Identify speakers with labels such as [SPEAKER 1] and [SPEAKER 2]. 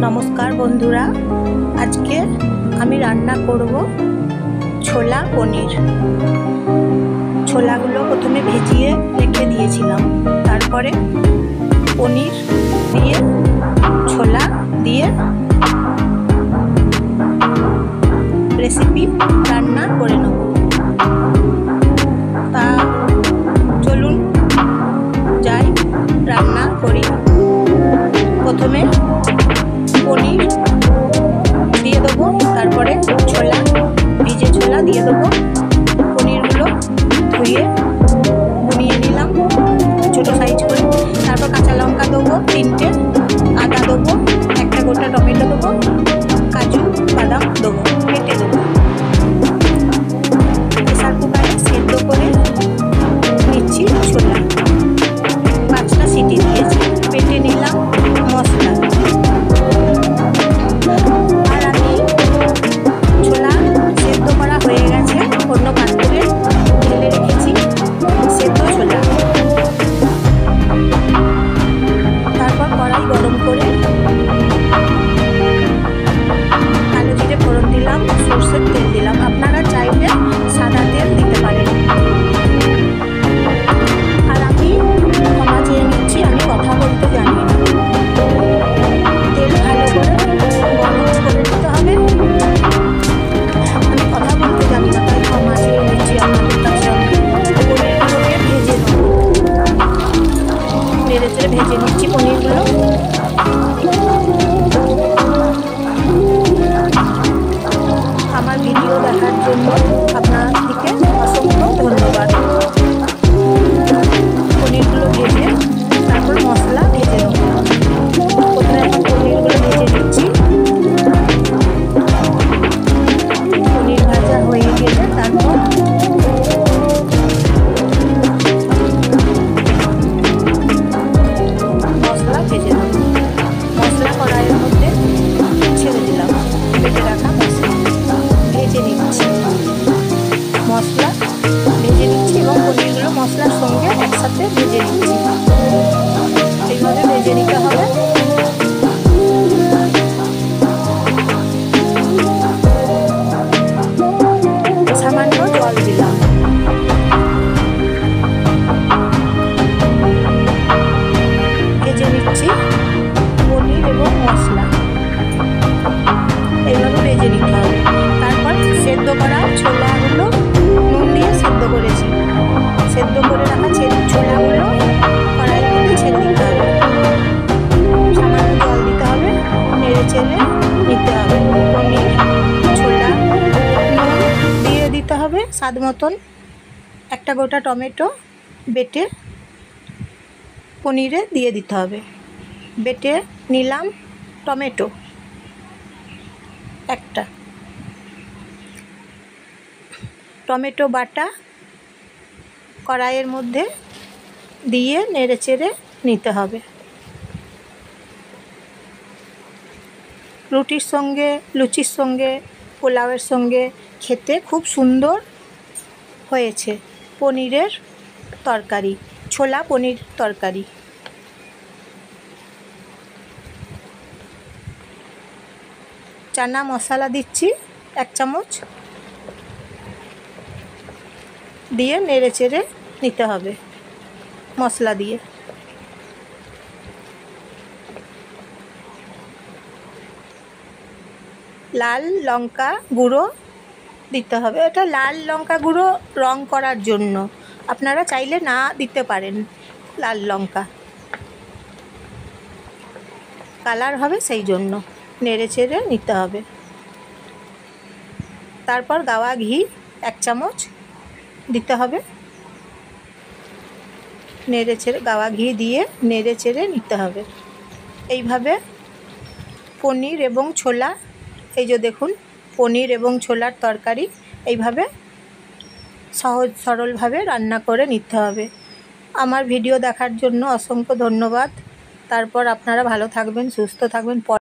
[SPEAKER 1] नमस्कार बंधुरा आज के आमी रान्ना करब छोला पनीर। छोलागुलो प्रथमे भेजिए रेखे दिएछिलाम, तारपरे पनीर दिए छोला दिए रेसिपि रान्ना करे नेब। ता चलुन जाई रान्ना करी। प्रथमे पनीर दिए देबो, तारपरे छोला ভিজে छोला दिए देबो। पनीरगुलो धुए बुनिए निलाम छोटो साइज करे। तारपर काँचा लंका देबो 3টে, आदा देबो, একটা গোটা টমেটো देबो, काजू बादाम देबो, केटे देबो। प्रेसार कुकारे सेদ্ধ करे निচ্ছি छोला। 5টা সিটি দিয়েছি। পেটে নিলাম মশলা। আর আমি ছোলা সেদ্ধ করা হয়ে গেছে, অন্য পাত্রে ঢেলে রেখেছি সেদ্ধ ছোলা। তারপর কড়াই গরম করে কালো জিরে ফোড়ন দিলাম, সরষের তেল দিলাম। আপনারা চাইলে সাদা তেল দিতে পারেন। আর আমি ক্ষমা চেয়ে নিচ্ছি, আমি কথা বলতে জানি না। তেল ভালো করে গরম করে দিতে হবে। আমি কথা বলতে জানি না, তাই ক্ষমা চেয়ে নিচ্ছি আপনাদের কাছে। পনিরগুলোকে ভেজে নেব, নেড়ে চেড়ে ভেজে নিচ্ছি পনিরগুলো। আমার ভিডিও দেখার জন্য আপনাদেরকে অসংখ্য ধন্যবাদ। পনিরগুলো ভেজে তারপর মশলা ভেজে নেব। প্রথমে এখন পনিরগুলো ভেজে নিচ্ছি। পনির ভাজা হয়ে গেলে তারপর মশলা ভেজে নেব। মশলা কড়াইয়ের মধ্যে ছেড়ে দিলাম। বেটে রাখা মশলা ভেজে নিচ্ছি। মশলা ভেজে নিচ্ছি এবং পনিরগুলো মশলার সঙ্গে একসাথে ভেজে নিচ্ছি। এইভাবে ভেজে নিতে হবে। সামান্য জল দিলাম। ভেজে নিচ্ছি পনির এবং মশলা। এইভাবে ভেজে নিতে হবে। তারপর সেদ্ধ করা ছোলাগুলো নুন দিয়ে সেদ্ধ করেছি। সেদ্ধ করে রাখা ছোলাগুলো কড়াইয়ের মধ্যে ছেড়ে দিতে হবে। সামান্য জল দিতে হবে, নেড়ে চেড়ে নিতে হবে। পনির ছোলা নুন দিয়ে দিতে হবে স্বাদ মতন। একটা গোটা টমেটো বেটে পনিরে দিয়ে দিতে হবে। বেটে নিলাম টমেটো একটা। টমেটো বাটা কড়াইয়ের মধ্যে দিয়ে নেড়ে চেড়ে নিতে হবে। রুটির সঙ্গে, লুচির সঙ্গে, পোলাওয়ের সঙ্গে খেতে খুব সুন্দর হয়েছে পনিরের তরকারি, ছোলা পনির তরকারি। চানা মশলা দিচ্ছি 1 চামচ, দিয়ে নেড়ে চেড়ে নিতে হবে মশলা দিয়ে। লাল লঙ্কা গুঁড়ো দিতে হবে। এটা লাল লঙ্কা গুঁড়ো রং করার জন্য, আপনারা চাইলে না দিতে পারেন। লাল লঙ্কা কালার হবে, সেই জন্য নেড়ে চেড়ে নিতে হবে। তারপর গাওয়া ঘি 1 চামচ দিতে হবে। নেড়ে চেড়ে গাওয়া ঘি দিয়ে নেড়ে চেড়ে নিতে হবে। এইভাবে পনির এবং ছোলা, এই যে দেখুন পনির এবং ছোলার তরকারি এইভাবে সহজ সরলভাবে রান্না করে নিতে হবে। আমার ভিডিও দেখার জন্য অসংখ্য ধন্যবাদ। তারপর আপনারা ভালো থাকবেন, সুস্থ থাকবেন।